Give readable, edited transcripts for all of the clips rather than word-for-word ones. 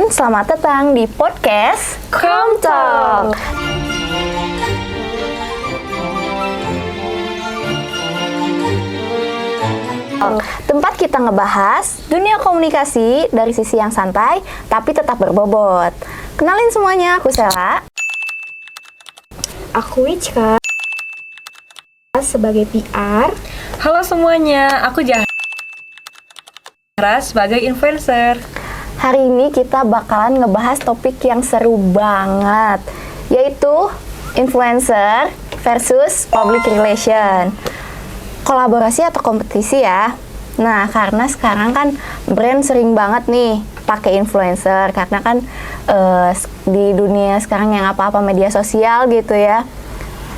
selamat datang di podcast Chrome Talk. Tempat kita ngebahas dunia komunikasi dari sisi yang santai tapi tetap berbobot. Kenalin semuanya, aku Sela. Aku Wicka sebagai PR. Halo semuanya, aku Jahra sebagai influencer. Hari ini kita bakalan ngebahas topik yang seru banget, yaitu influencer versus public relation. Kolaborasi atau kompetisi ya. Nah, karena sekarang kan brand sering banget nih pakai influencer, karena kan di dunia sekarang yang apa-apa media sosial gitu ya,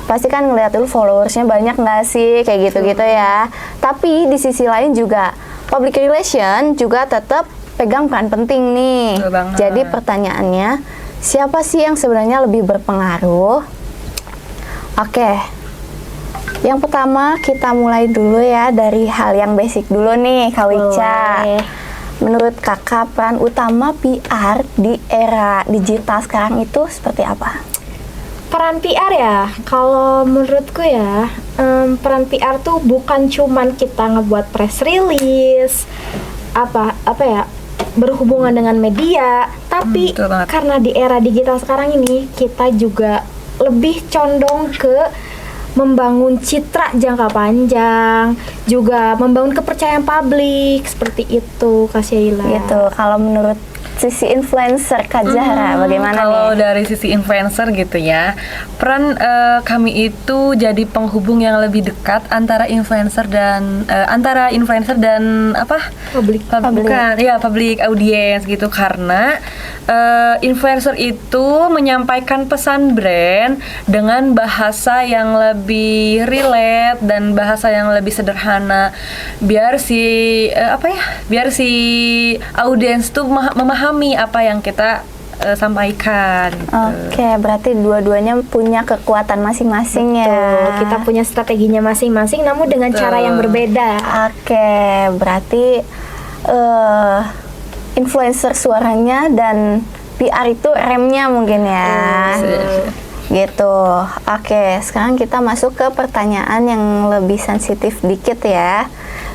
pasti kan ngeliat dulu followersnya banyak nggak sih, kayak gitu-gitu ya. Tapi di sisi lain juga public relation juga tetap pegang peran penting nih. Jadi pertanyaannya, siapa sih yang sebenarnya lebih berpengaruh? Oke, yang pertama kita mulai dulu ya dari hal yang basic dulu nih, Kak Wicca. Menurut kakak, peran utama PR di era digital sekarang itu seperti apa? Peran PR ya, kalau menurutku ya, peran PR tuh bukan cuman kita ngebuat press release, apa ya, berhubungan dengan media, tapi karena di era digital sekarang ini kita juga lebih condong ke membangun citra jangka panjang, juga membangun kepercayaan publik, seperti itu Kak Sheila. Gitu. Kalau menurut sisi influencer Kak Zahra, bagaimana kalau nih? dari sisi influencer gitu ya, peran kami itu jadi penghubung yang lebih dekat antara influencer dan Publik. public audience gitu, karena influencer itu menyampaikan pesan brand dengan bahasa yang lebih relate dan bahasa yang lebih sederhana, biar si audiens tuh memahami apa yang kita sampaikan. Oke, berarti dua-duanya punya kekuatan masing-masing ya. Kita punya strateginya masing-masing, namun dengan cara yang berbeda. Oke, berarti influencer suaranya dan PR itu remnya mungkin ya. Gitu. Oke, sekarang kita masuk ke pertanyaan yang lebih sensitif dikit ya.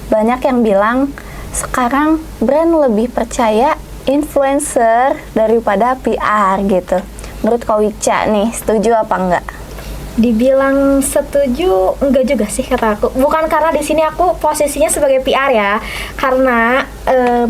Banyak yang bilang sekarang brand lebih percaya influencer daripada PR gitu. Menurut Kak Wicca nih, setuju apa enggak? Dibilang setuju, enggak juga sih kata aku. Bukan karena di sini aku posisinya sebagai PR ya. Karena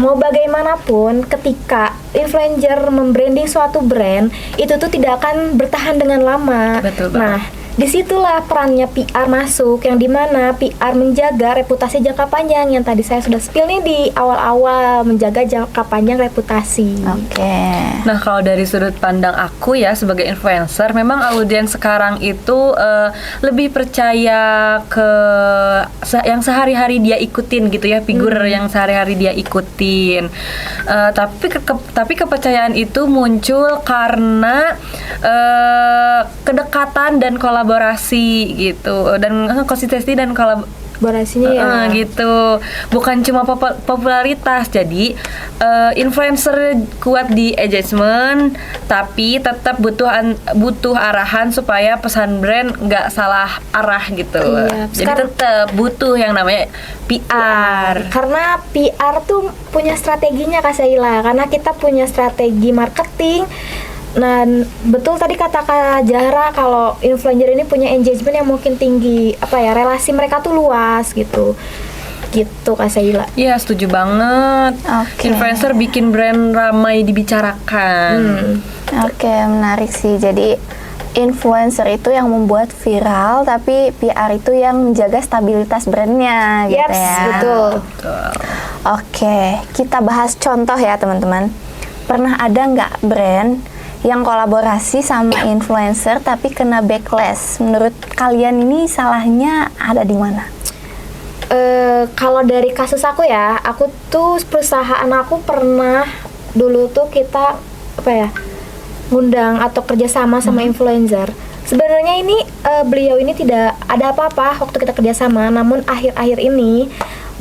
mau bagaimanapun ketika influencer membranding suatu brand, itu tuh tidak akan bertahan dengan lama. Betul banget. Nah, disitulah perannya PR masuk, yang dimana PR menjaga reputasi jangka panjang yang tadi saya sudah spill nih di awal-awal, menjaga jangka panjang reputasi. Oke. Nah, kalau dari sudut pandang aku ya sebagai influencer, memang audiens sekarang itu lebih percaya ke yang sehari-hari dia ikutin gitu ya, figur yang sehari-hari dia ikutin. Tapi kepercayaan itu muncul karena kedekatan dan kolaborasi gitu, dan konsistensi dan Kolaborasinya ya. Gitu, bukan cuma popularitas. Jadi influencer kuat di engagement, tapi tetap butuh arahan supaya pesan brand nggak salah arah gitu. Iya, jadi tetap butuh yang namanya PR. Karena PR tuh punya strateginya Kak Sheila, karena kita punya strategi marketing. Nah, betul tadi kata Kak Zahra, kalau influencer ini punya engagement yang mungkin tinggi, relasi mereka tuh luas gitu Kak Sheila. Iya, setuju banget. Influencer bikin brand ramai dibicarakan. Oke, menarik sih. Jadi influencer itu yang membuat viral, tapi PR itu yang menjaga stabilitas brandnya gitu ya. Betul. Oke, kita bahas contoh ya teman-teman. Pernah ada nggak brand yang kolaborasi sama influencer tapi kena backlash? Menurut kalian ini salahnya ada di mana? Kalau dari kasus aku ya, aku tuh perusahaan aku pernah dulu tuh kita ngundang atau kerjasama sama influencer. Sebenarnya ini beliau ini tidak ada apa-apa waktu kita kerjasama, namun akhir-akhir ini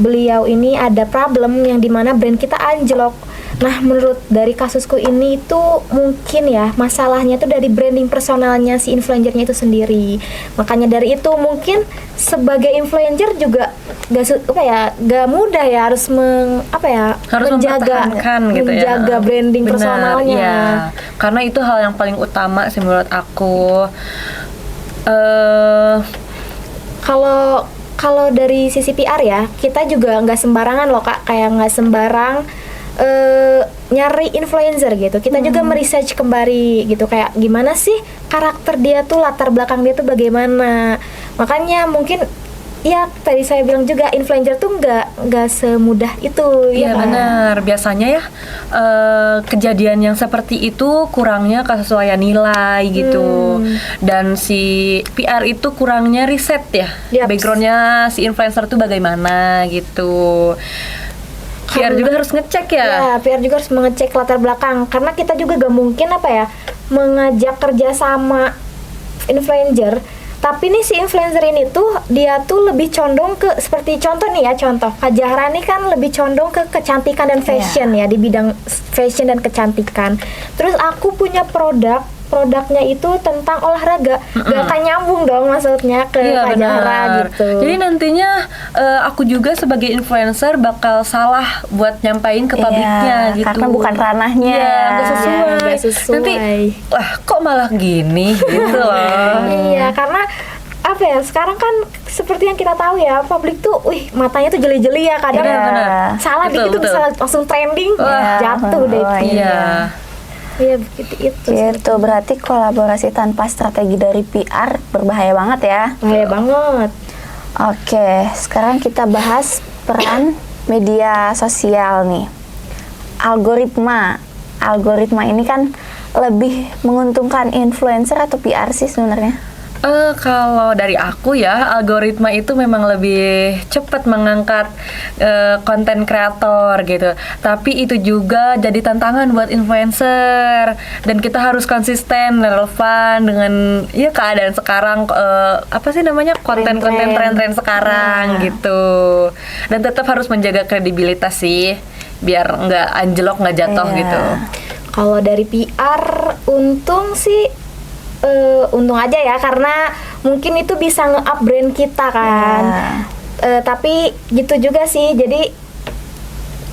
beliau ini ada problem yang dimana brand kita anjlok. Nah, menurut dari kasusku ini itu mungkin ya masalahnya itu dari branding personalnya si influencernya itu sendiri. Makanya dari itu mungkin sebagai influencer juga gak mudah ya harus Harus mempertahankan gitu ya. menjaga branding Benar, personalnya. iya. Karena itu hal yang paling utama sih menurut aku. Kalau dari sisi PR ya, kita juga nggak sembarangan loh Kak, kayak nggak sembarang nyari influencer gitu. Kita juga meresearch kembali gitu, kayak gimana sih karakter dia tuh, latar belakang dia tuh bagaimana. Makanya mungkin ya tadi saya bilang juga influencer tuh nggak semudah itu. Iya ya kan? benar, biasanya ya kejadian yang seperti itu kurangnya kesesuaian nilai gitu. Dan si PR itu kurangnya riset ya, Yaps. backgroundnya si influencer tuh bagaimana gitu. PR juga harus ngecek ya. Ya, PR juga harus mengecek latar belakang, karena kita juga gak mungkin mengajak kerja sama influencer. Tapi nih si influencer ini tuh dia tuh lebih condong ke, seperti contoh nih ya, contoh Kak Zahra nih kan lebih condong ke kecantikan dan fashion ya, di bidang fashion dan kecantikan. Terus aku punya produknya itu tentang olahraga, gak akan nyambung dong maksudnya ke Iya, Kak Zahra benar. gitu. Jadi nantinya aku juga sebagai influencer bakal salah buat nyampain ke publiknya gitu. Karena bukan ranahnya. Iya, nggak sesuai. nggak sesuai. Nanti, wah kok malah gini gitu loh. Iya, karena sekarang kan seperti yang kita tahu ya, publik tuh, matanya tuh jeli-jeli ya, kadang Iya, benar. salah Betul, dikit tuh betul. bisa langsung trending, Wah, jatuh deh. oh, Iya. Iya begitu itu. Gitu, berarti kolaborasi tanpa strategi dari PR berbahaya banget ya. Bahaya banget. Oke, sekarang kita bahas peran media sosial nih. Algoritma ini kan lebih menguntungkan influencer atau PR sih sebenarnya? Kalau dari aku ya, algoritma itu memang lebih cepat mengangkat konten kreator gitu. Tapi itu juga jadi tantangan buat influencer, dan kita harus konsisten, relevan dengan ya keadaan sekarang, apa sih namanya, konten-konten tren-tren sekarang gitu. Dan tetap harus menjaga kredibilitas sih, biar nggak anjlok, nggak jatuh Iya. gitu. Kalau dari PR untung sih untung aja ya, karena mungkin itu bisa nge-up brand kita kan. Tapi gitu juga sih, jadi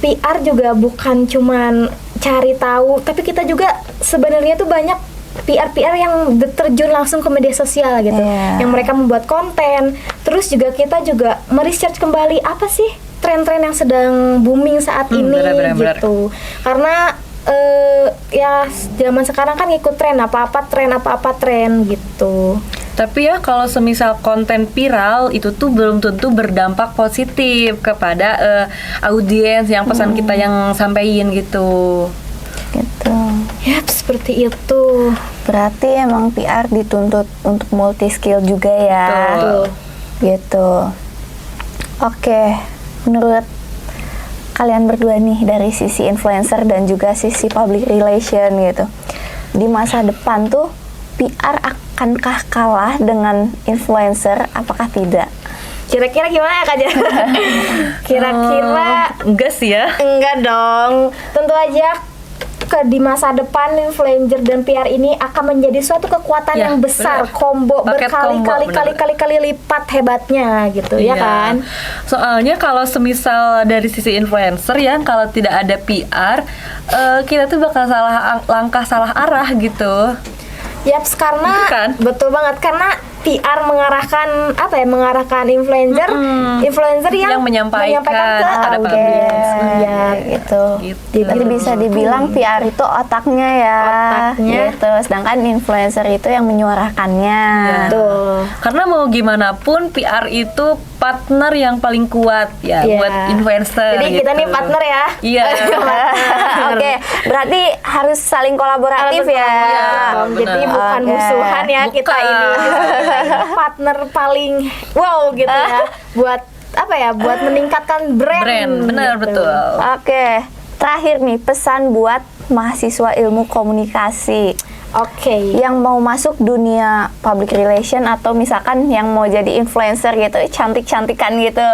PR juga bukan cuman cari tahu, tapi kita juga sebenarnya tuh banyak PR yang terjun langsung ke media sosial gitu, yang mereka membuat konten. Terus juga kita juga meresearch kembali apa sih tren-tren yang sedang booming saat ini benar. gitu. Karena ya zaman sekarang kan ngikut tren apa-apa tren gitu. Tapi ya kalau semisal konten viral itu tuh belum tentu berdampak positif kepada audiens yang pesan kita yang sampein gitu. Gitu. Yap, seperti itu. Berarti emang PR dituntut untuk multi skill juga ya. Betul. Gitu. Oke, menurut kalian berdua nih dari sisi influencer dan juga sisi public relation gitu, di masa depan tuh PR akankah kalah dengan influencer? Apakah tidak? Kira-kira gimana ya Kak Jan? Kira-kira Enggak sih ya. enggak dong. Tentu aja di masa depan influencer dan PR ini akan menjadi suatu kekuatan Ya, yang besar, benar. combo Paket combo, berkali-kali lipat hebatnya gitu ya Iya. kan? Soalnya kalau semisal dari sisi influencer ya, kalau tidak ada PR, kita tuh bakal salah langkah, salah arah gitu. Yaps, karena Gitu kan? betul banget, karena PR mengarahkan influencer yang menyampaikan ke kepada audiens. publik. Iya, Gitu. Gitu. Jadi bisa dibilang PR itu otaknya ya. Otaknya. Gitu. Sedangkan influencer itu yang menyuarakannya. Iya. Betul. Karena mau gimana pun PR itu partner yang paling kuat ya Iya. buat influencer. Jadi kita gitu. nih partner ya. Iya. Oke, berarti harus saling kolaboratif ya. Iya, jadi benar. bukan Oke. musuhan ya kita Bukan. ini. Partner paling wow gitu ya. Buat buat meningkatkan brand. Benar gitu. betul. Oke, terakhir nih pesan buat mahasiswa ilmu komunikasi. Oke. Yang mau masuk dunia public relation atau misalkan yang mau jadi influencer gitu, cantik-cantikan gitu.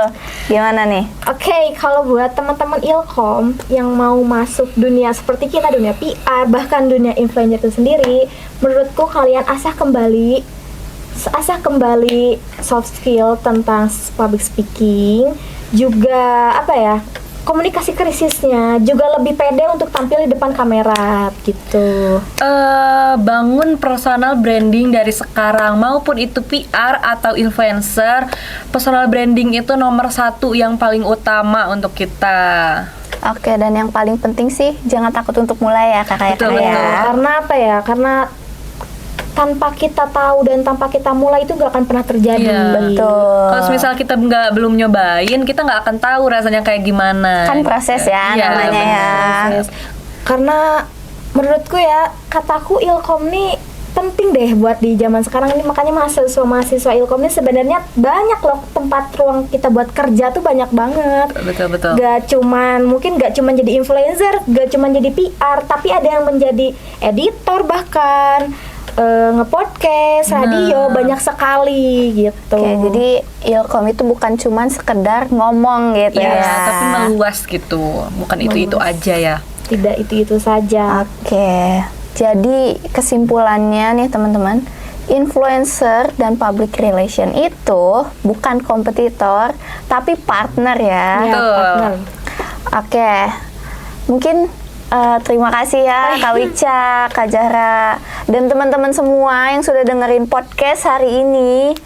Gimana nih? Oke, kalau buat teman-teman Ilkom yang mau masuk dunia seperti kita, dunia PR, bahkan dunia influencer itu sendiri, menurutku kalian asah kembali soft skill tentang public speaking, juga apa ya, komunikasi krisisnya, juga lebih pede untuk tampil di depan kamera gitu. Bangun personal branding dari sekarang, maupun itu PR atau influencer, personal branding itu nomor 1 yang paling utama untuk kita. Oke, dan yang paling penting sih jangan takut untuk mulai ya kakak Betul, ya. betul. Karena apa ya? Karena tanpa kita tahu dan tanpa kita mulai itu gak akan pernah terjadi. Iya. Betul. Kalau misal kita belum nyobain, kita nggak akan tahu rasanya kayak gimana. Kan proses ya Iya, namanya benar. ya. Proses. Karena menurutku ya, kataku Ilkom nih penting deh buat di zaman sekarang ini. Makanya mahasiswa Ilkom ini sebenarnya banyak loh tempat ruang kita buat kerja tuh banyak banget. Betul. Gak cuman jadi influencer, gak cuman jadi PR, tapi ada yang menjadi editor bahkan ngepodcast, radio, banyak sekali gitu. Oke, jadi Ilkom itu bukan cuman sekedar ngomong gitu Iya, ya. tapi meluas gitu. Bukan itu aja ya. Tidak itu saja. Oke, jadi kesimpulannya nih teman-teman, influencer dan public relation itu bukan kompetitor, tapi partner ya. Ya, Betul. partner. Oke, mungkin terima kasih ya Kak Wicca, Kak Zahra, dan teman-teman semua yang sudah dengerin podcast hari ini.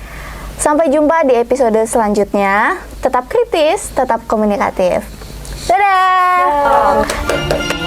Sampai jumpa di episode selanjutnya. Tetap kritis, tetap komunikatif. Dadah! Dadah.